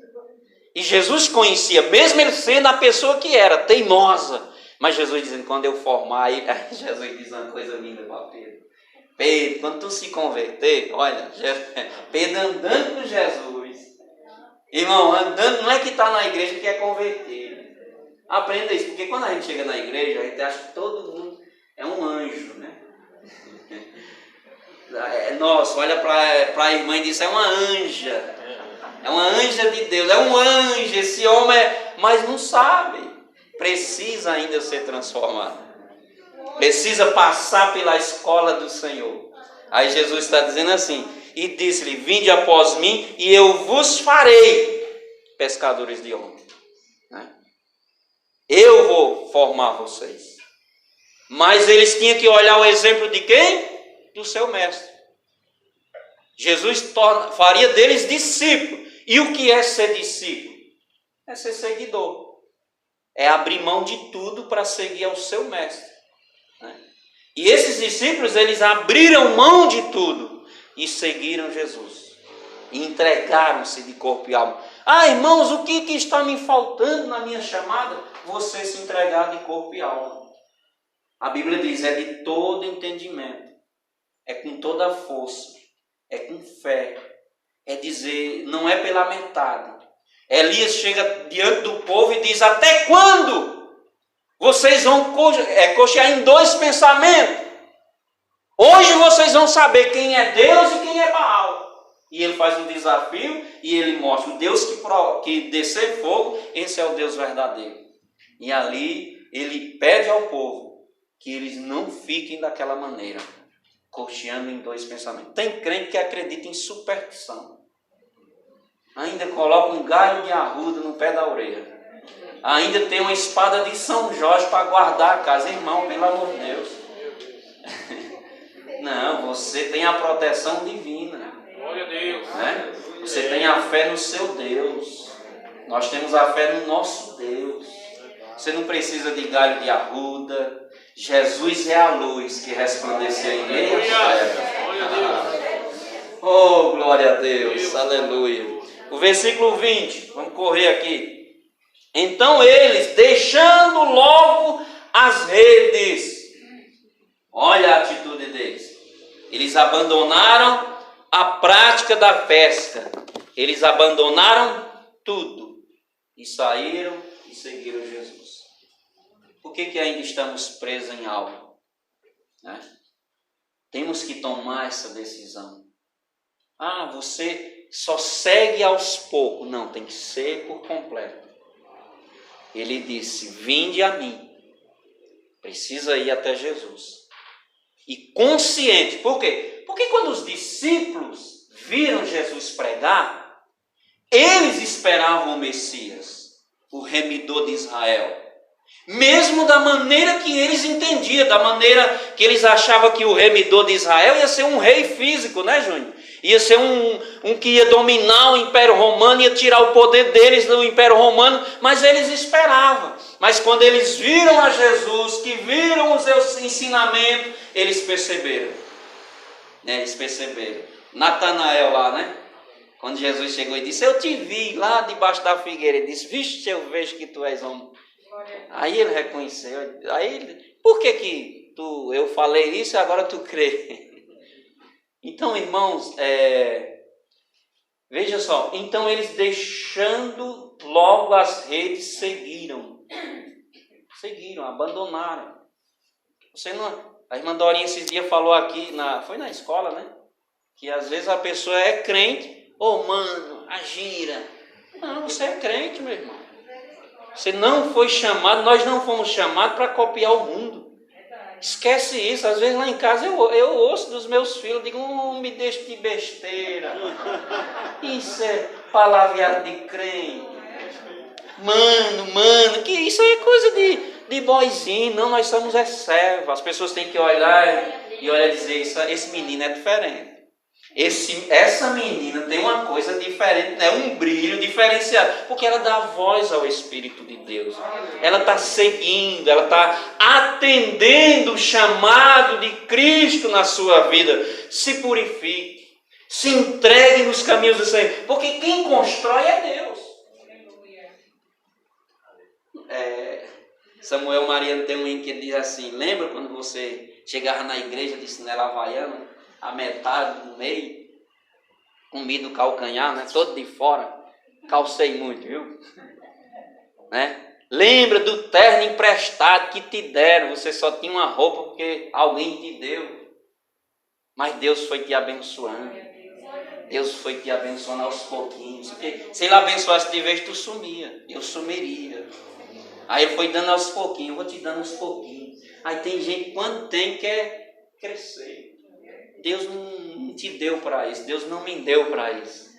E Jesus conhecia, mesmo ele sendo a pessoa que era, teimosa. Mas Jesus dizendo, quando eu formar, aí Jesus diz uma coisa linda para Pedro. Pedro, quando tu se converter, olha, Pedro andando com Jesus. Irmão, andando, não é que está na igreja que é converter. Aprenda isso, porque quando a gente chega na igreja, a gente acha que todo mundo é um anjo, né? Nossa, olha para a irmã e diz, é uma anja. É uma anja de Deus, é um anjo, esse homem mas não sabe. Precisa ainda ser transformado. Precisa passar pela escola do Senhor. Aí Jesus está dizendo assim, e disse-lhe, vinde após mim e eu vos farei pescadores de homens. Né? Eu vou formar vocês. Mas eles tinham que olhar o exemplo de quem? Do seu mestre. Jesus faria deles discípulos. E o que é ser discípulo? É ser seguidor. É abrir mão de tudo para seguir ao seu mestre. E esses discípulos, eles abriram mão de tudo e seguiram Jesus. E entregaram-se de corpo e alma. Ah, irmãos, o que está me faltando na minha chamada? Você se entregar de corpo e alma. A Bíblia diz, é de todo entendimento. É com toda a força. É com fé. É dizer, não é pela metade. Elias chega diante do povo e diz, até quando vocês vão cochear em dois pensamentos? Hoje vocês vão saber quem é Deus e quem é Baal. E ele faz um desafio e ele mostra o Deus que descer fogo, esse é o Deus verdadeiro. E ali ele pede ao povo que eles não fiquem daquela maneira, cocheando em dois pensamentos. Tem crente que acredita em superstição. Ainda coloca um galho de arruda no pé da orelha. Ainda tem uma espada de São Jorge para guardar a casa. Irmão, pelo amor de Deus. Não, você tem a proteção divina. Glória a Deus. Né? Você tem a fé no seu Deus. Nós temos a fé no nosso Deus. Você não precisa de galho de arruda. Jesus é a luz que resplandecia em meio às trevas. Oh, glória a Deus. Aleluia. O versículo 20. Vamos correr aqui. Então eles, deixando logo as redes. Olha a atitude deles. Eles abandonaram a prática da pesca. Eles abandonaram tudo. E saíram e seguiram Jesus. Por que ainda estamos presos em algo? Né? Temos que tomar essa decisão. Ah, você só segue aos poucos. Não, tem que ser por completo. Ele disse, vinde a mim. Precisa ir até Jesus. E consciente. Por quê? Porque quando os discípulos viram Jesus pregar, eles esperavam o Messias, o remidor de Israel. Mesmo da maneira que eles entendiam, da maneira que eles achavam que o remidor de Israel ia ser um rei físico, né, Júnior? Ia ser um que ia dominar o Império Romano, ia tirar o poder deles do Império Romano, mas eles esperavam. Mas quando eles viram a Jesus, que viram os seus ensinamentos, eles perceberam. Eles perceberam. Natanael lá, né? Quando Jesus chegou e disse, eu te vi lá debaixo da figueira, ele disse, vixe, eu vejo que tu és homem. Aí ele reconheceu, por que eu falei isso e agora tu crê? Então, irmãos, veja só, então eles deixando logo as redes seguiram, abandonaram. A irmã Dorinha esses dias falou aqui, foi na escola, né? Que às vezes a pessoa é crente, mano, a gira. Não, você é crente, meu irmão. Você não foi chamado, nós não fomos chamados para copiar o mundo. Esquece isso. Às vezes lá em casa eu ouço dos meus filhos, digo, me deixa de besteira. Isso é palavreado de crente. Mano, que isso aí é coisa de boizinho. Não, nós somos servos. As pessoas têm que olhar e dizer, esse menino é diferente. Essa menina tem uma coisa diferente, né? Um brilho diferenciado, porque ela dá voz ao Espírito de Deus. Ela está seguindo, ela está atendendo o chamado de Cristo na sua vida. Se purifique, se entregue nos caminhos do Senhor, porque quem constrói é Deus. Samuel Mariano tem um hino que diz assim, lembra quando você chegava na igreja de chinela havaiana, a metade do meio, comido calcanhar, né? Todo de fora, calcei muito, viu? Né? Lembra do terno emprestado que te deram, você só tinha uma roupa porque alguém te deu, mas Deus foi te abençoando, Deus foi te abençoando aos pouquinhos, porque se Ele abençoasse de vez, tu sumia, eu sumiria. Aí Ele foi dando aos pouquinhos, eu vou te dando aos pouquinhos. Aí tem gente, quando tem, quer crescer. Deus não te deu para isso, Deus não me deu para isso.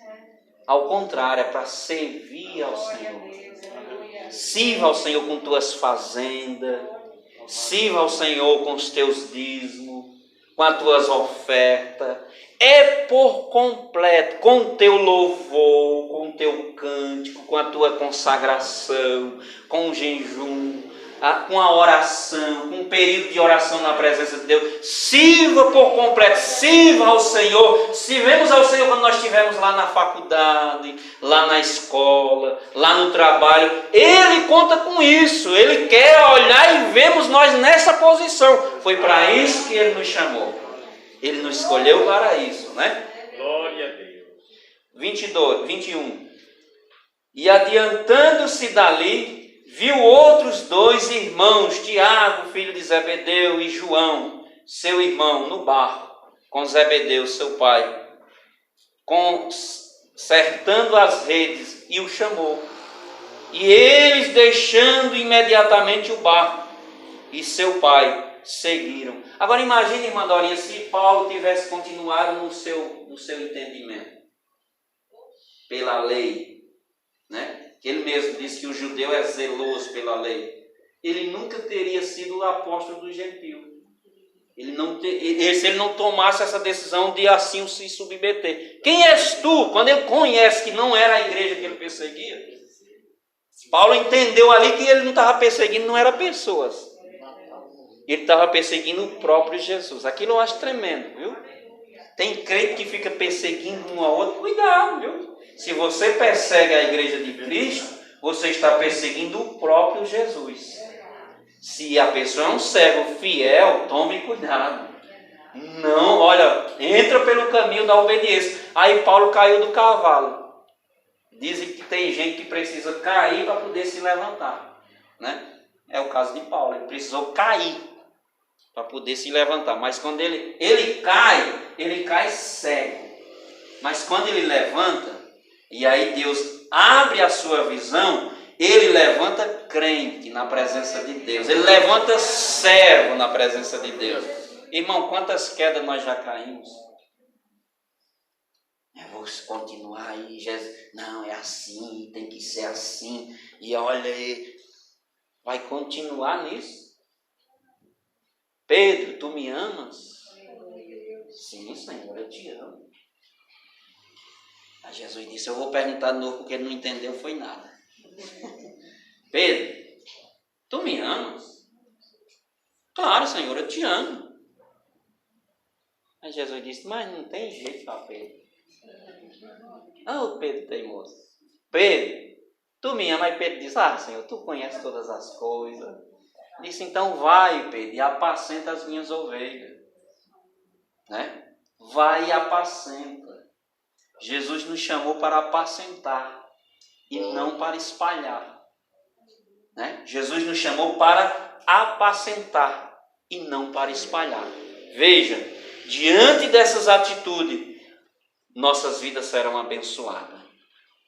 Ao contrário, é para servir ao Senhor. Sirva ao Senhor com tuas fazendas, sirva ao Senhor com os teus dízimos, com as tuas ofertas. É por completo, com o teu louvor, com o teu cântico, com a tua consagração, com o jejum, com a oração, com um período de oração na presença de Deus. Sirva por completo, sirva ao Senhor. Sirvemos ao Senhor quando nós estivermos lá na faculdade, lá na escola, lá no trabalho. Ele conta com isso, Ele quer olhar e vemos nós nessa posição. Foi para isso que Ele nos chamou. Ele nos escolheu para isso, né? Glória a Deus. 21. E adiantando-se dali, viu outros 2 irmãos, Tiago, filho de Zebedeu, e João, seu irmão, no barco, com Zebedeu, seu pai, consertando as redes, e o chamou. E eles, deixando imediatamente o barco e seu pai, seguiram. Agora imagine, irmã Dorinha, se Paulo tivesse continuado no seu entendimento, pela lei, né? Que ele mesmo disse que o judeu é zeloso pela lei. Ele nunca teria sido o apóstolo do gentio. Se ele não tomasse essa decisão de assim se submeter. Quem és tu? Quando ele conhece que não era a igreja que ele perseguia, Paulo entendeu ali que ele não estava perseguindo, não era pessoas. Ele estava perseguindo o próprio Jesus. Aquilo eu acho tremendo, viu? Tem crente que fica perseguindo um ao outro. Cuidado, viu? Se você persegue a igreja de Cristo, você está perseguindo o próprio Jesus. Se a pessoa é um servo fiel, tome cuidado. Não, olha, entra pelo caminho da obediência. Aí Paulo caiu do cavalo. Dizem que tem gente que precisa cair para poder se levantar, né? É o caso de Paulo, ele precisou cair para poder se levantar. Mas quando ele cai cego. Mas quando ele levanta, e aí Deus abre a sua visão, ele levanta crente na presença de Deus. Ele levanta servo na presença de Deus. Irmão, quantas quedas nós já caímos? Eu vou continuar aí, Jesus. Não, é assim, tem que ser assim. E olha aí. Vai continuar nisso? Pedro, tu me amas? Sim, Senhor, eu te amo. Aí Jesus disse, eu vou perguntar de novo porque ele não entendeu, foi nada. Pedro, tu me amas? Claro, Senhor, eu te amo. Aí Jesus disse, mas não tem jeito para Pedro. Pedro teimoso. Pedro, tu me amas? Aí Pedro disse, Senhor, tu conheces todas as coisas. Disse, então vai, Pedro, e apacenta as minhas ovelhas. Né? Vai e apacenta. Jesus nos chamou para apacentar e não para espalhar. Né? Jesus nos chamou para apacentar e não para espalhar. Veja, diante dessas atitudes, nossas vidas serão abençoadas.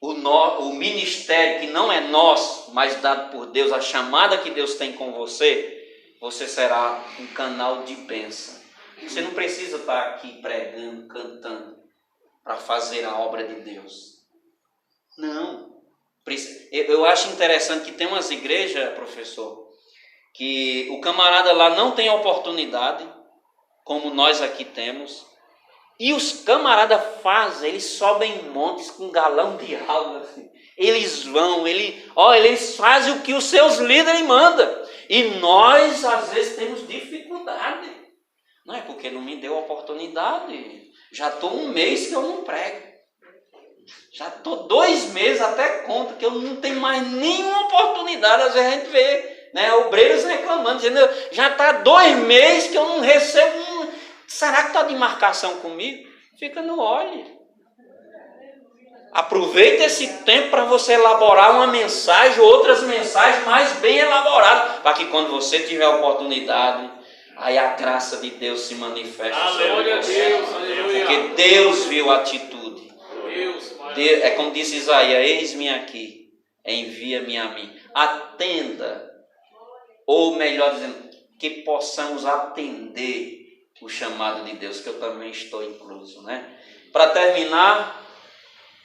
O ministério que não é nosso, mas dado por Deus, a chamada que Deus tem com você, você será um canal de bênção. Você não precisa estar aqui pregando, cantando, para fazer a obra de Deus. Não. Eu acho interessante que tem umas igrejas, professor, que o camarada lá não tem oportunidade, como nós aqui temos, e os camaradas fazem, eles sobem montes com galão de água, assim. Eles vão, eles fazem o que os seus líderes mandam, e nós às vezes temos dificuldade, não é porque não me deu oportunidade, já estou 1 mês que eu não prego, já estou 2 meses até conta que eu não tenho mais nenhuma oportunidade. Às vezes a gente vê, né, obreiros reclamando, dizendo, já está 2 meses que eu não recebo. Será que está de marcação comigo? Fica no olho. Aproveita esse tempo para você elaborar uma mensagem, outras mensagens mais bem elaboradas, para que quando você tiver a oportunidade, aí a graça de Deus se manifesta. Aleluia, Deus, aleluia. Porque Deus viu a atitude. É como disse Isaías, eis-me aqui, envia-me a mim. Atenda, ou melhor dizendo, que possamos atender o chamado de Deus, que eu também estou incluso, né? Para terminar,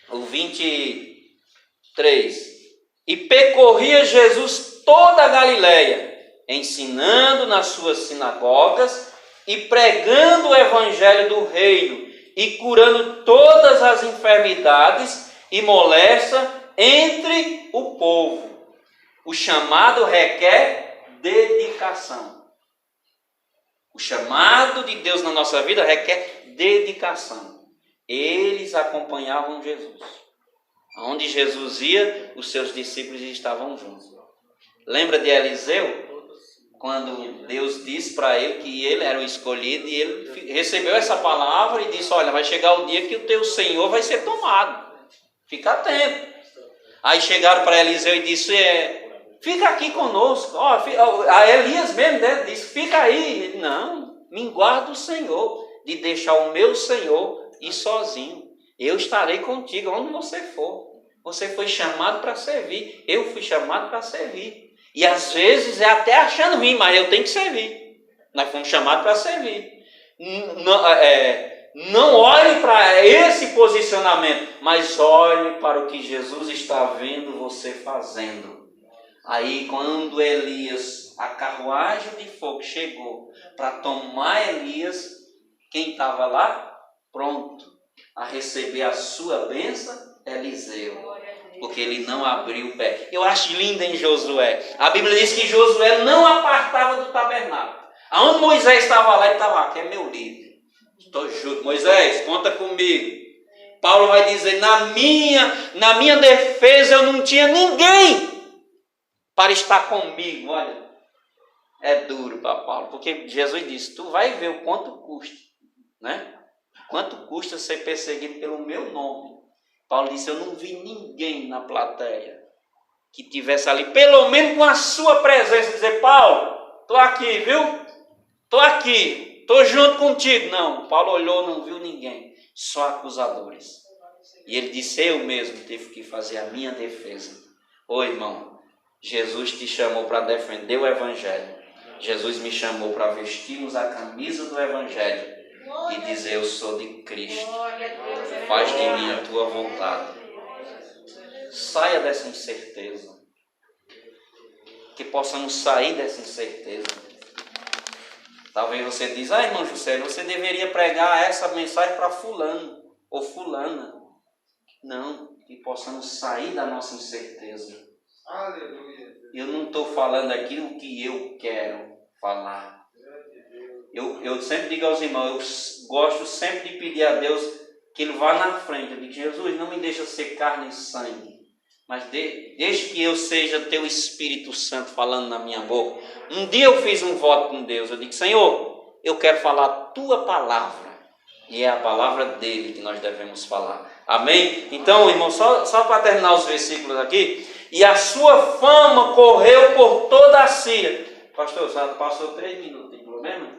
o 23. E percorria Jesus toda a Galileia, ensinando nas suas sinagogas e pregando o evangelho do reino e curando todas as enfermidades e moléstia entre o povo. O chamado requer dedicação. O chamado de Deus na nossa vida requer dedicação. Eles acompanhavam Jesus. Onde Jesus ia, os seus discípulos estavam juntos. Lembra de Eliseu? Quando Deus disse para ele que ele era o escolhido, e ele recebeu essa palavra e disse, olha, vai chegar o dia que o teu Senhor vai ser tomado. Fica atento. Aí chegaram para Eliseu e disse, fica aqui conosco. A Elias mesmo, né, disse, fica aí. Não, me guarda o Senhor de deixar o meu Senhor ir sozinho. Eu estarei contigo onde você for. Você foi chamado para servir. Eu fui chamado para servir. E às vezes é até achando ruim, mas eu tenho que servir. Nós fomos chamados para servir. Não olhe para esse posicionamento, mas olhe para o que Jesus está vendo você fazendo. Aí quando Elias, a carruagem de fogo chegou para tomar Elias, quem estava lá? Pronto a receber a sua bênção? Eliseu. Porque ele não abriu o pé. Eu acho lindo em Josué. A Bíblia diz que Josué não apartava do tabernáculo. Aonde Moisés estava lá, ele estava lá, que é meu líder. Estou junto. Moisés, conta comigo. Paulo vai dizer, na minha defesa eu não tinha ninguém para estar comigo. Olha, é duro para Paulo. Porque Jesus disse, tu vai ver o quanto custa, né? Quanto custa ser perseguido pelo meu nome. Paulo disse, eu não vi ninguém na plateia que tivesse ali, pelo menos com a sua presença, dizer, Paulo, estou aqui, viu? Estou aqui, estou junto contigo. Não, Paulo olhou, não viu ninguém, só acusadores. E ele disse, eu mesmo tive que fazer a minha defesa. Ô irmão, Jesus te chamou para defender o evangelho. Jesus me chamou para vestirmos a camisa do evangelho e dizer, eu sou de Cristo, faz de mim a tua vontade. Saia dessa incerteza. que possamos sair dessa incerteza. Talvez você diz, irmão José, você deveria pregar essa mensagem para fulano ou fulana. Não, que possamos sair da nossa incerteza. Aleluia. Eu não estou falando aqui o que eu quero falar. Eu sempre digo aos irmãos, eu gosto sempre de pedir a Deus que Ele vá na frente. Eu digo, Jesus, não me deixa ser carne e sangue, mas deixe que eu seja Teu Espírito Santo falando na minha boca. Um dia eu fiz um voto com Deus, eu digo, Senhor, eu quero falar a Tua palavra, e é a palavra dEle que nós devemos falar. Amém? Então, irmão, só para terminar os versículos aqui, e a sua fama correu por toda a Síria. Pastor, já passou 3 minutos, tem problema?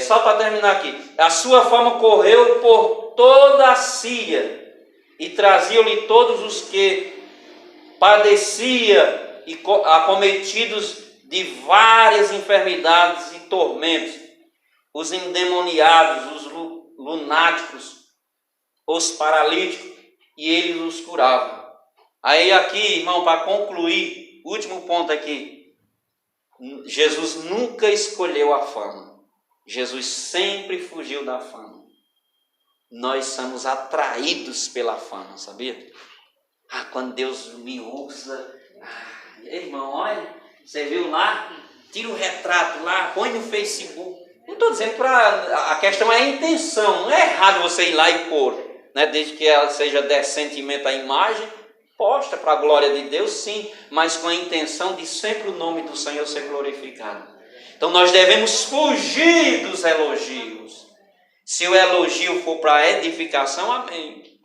Só para terminar aqui, a sua fama correu por toda a Síria, e traziam-lhe todos os que padecia e acometidos de várias enfermidades e tormentos, os endemoniados, os lunáticos, os paralíticos, e ele os curava. Aí aqui, irmão, para concluir, último ponto aqui, Jesus nunca escolheu a fama. Jesus sempre fugiu da fama. Nós somos atraídos pela fama, sabia? Quando Deus me usa, irmão, olha, você viu lá, tira o retrato lá, põe no Facebook. Não estou dizendo a questão é a intenção, não é errado você ir lá e pôr, né? Desde que ela seja decentemente a imagem, posta para a glória de Deus, sim, mas com a intenção de sempre o nome do Senhor ser glorificado. Então nós devemos fugir dos elogios. Se o elogio for para edificação, amém.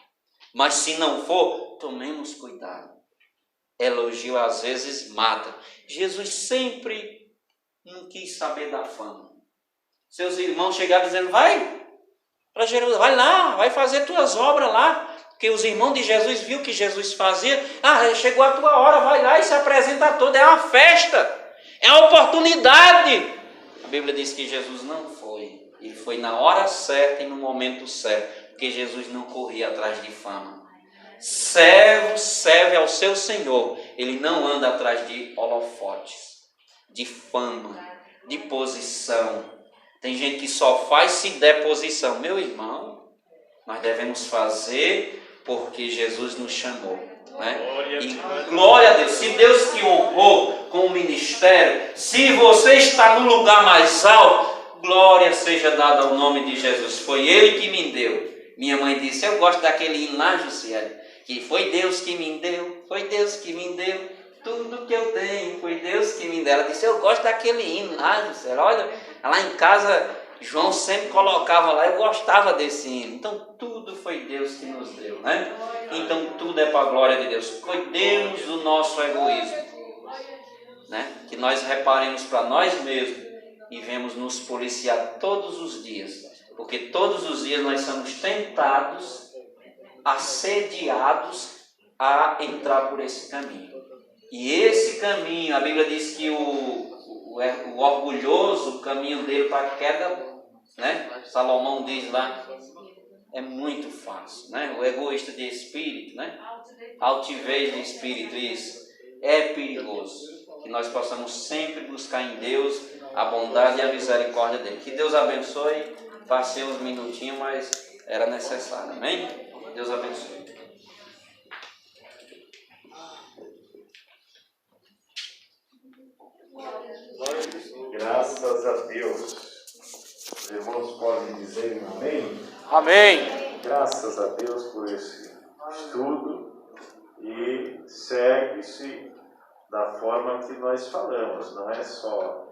Mas se não for, tomemos cuidado. Elogio às vezes mata. Jesus sempre não quis saber da fama. Seus irmãos chegaram dizendo, vai para Jerusalém, vai lá, vai fazer tuas obras lá. Porque os irmãos de Jesus viu o que Jesus fazia. Chegou a tua hora, vai lá e se apresenta a todos. É uma festa, é uma oportunidade. A Bíblia diz que Jesus não foi. Ele foi na hora certa e no momento certo. Porque Jesus não corria atrás de fama. Servo serve ao seu Senhor. Ele não anda atrás de holofotes, de fama, de posição. Tem gente que só faz se der posição. Meu irmão, nós devemos fazer porque Jesus nos chamou, né? E glória a Deus. Se Deus te honrou com o ministério, se você está no lugar mais alto, glória seja dada ao nome de Jesus. Foi Ele que me deu. Minha mãe disse, eu gosto daquele hino lá, Josiel, que foi Deus que me deu, foi Deus que me deu, tudo que eu tenho, foi Deus que me deu. Ela disse, eu gosto daquele hino lá, Josiel, olha, lá em casa João sempre colocava lá, eu gostava desse hino. Então tudo foi Deus que nos deu, né? Então tudo é para a glória de Deus. Cuidemos do nosso egoísmo, né? Que nós reparemos para nós mesmos e vemos nos policiar todos os dias, porque todos os dias nós somos tentados, assediados a entrar por esse caminho. E esse caminho, a Bíblia diz que o orgulhoso, o caminho dele para a queda, né? Salomão diz lá, é muito fácil, né? O egoísta de espírito, né? Altivez de espírito, isso é perigoso. Que nós possamos sempre buscar em Deus a bondade e a misericórdia dele. Que Deus abençoe. Passei uns minutinhos, mas era necessário, amém? Deus abençoe. Graças a Deus. Os irmãos podem dizer amém? Amém. Graças a Deus por esse estudo e segue-se da forma que nós falamos. Não é só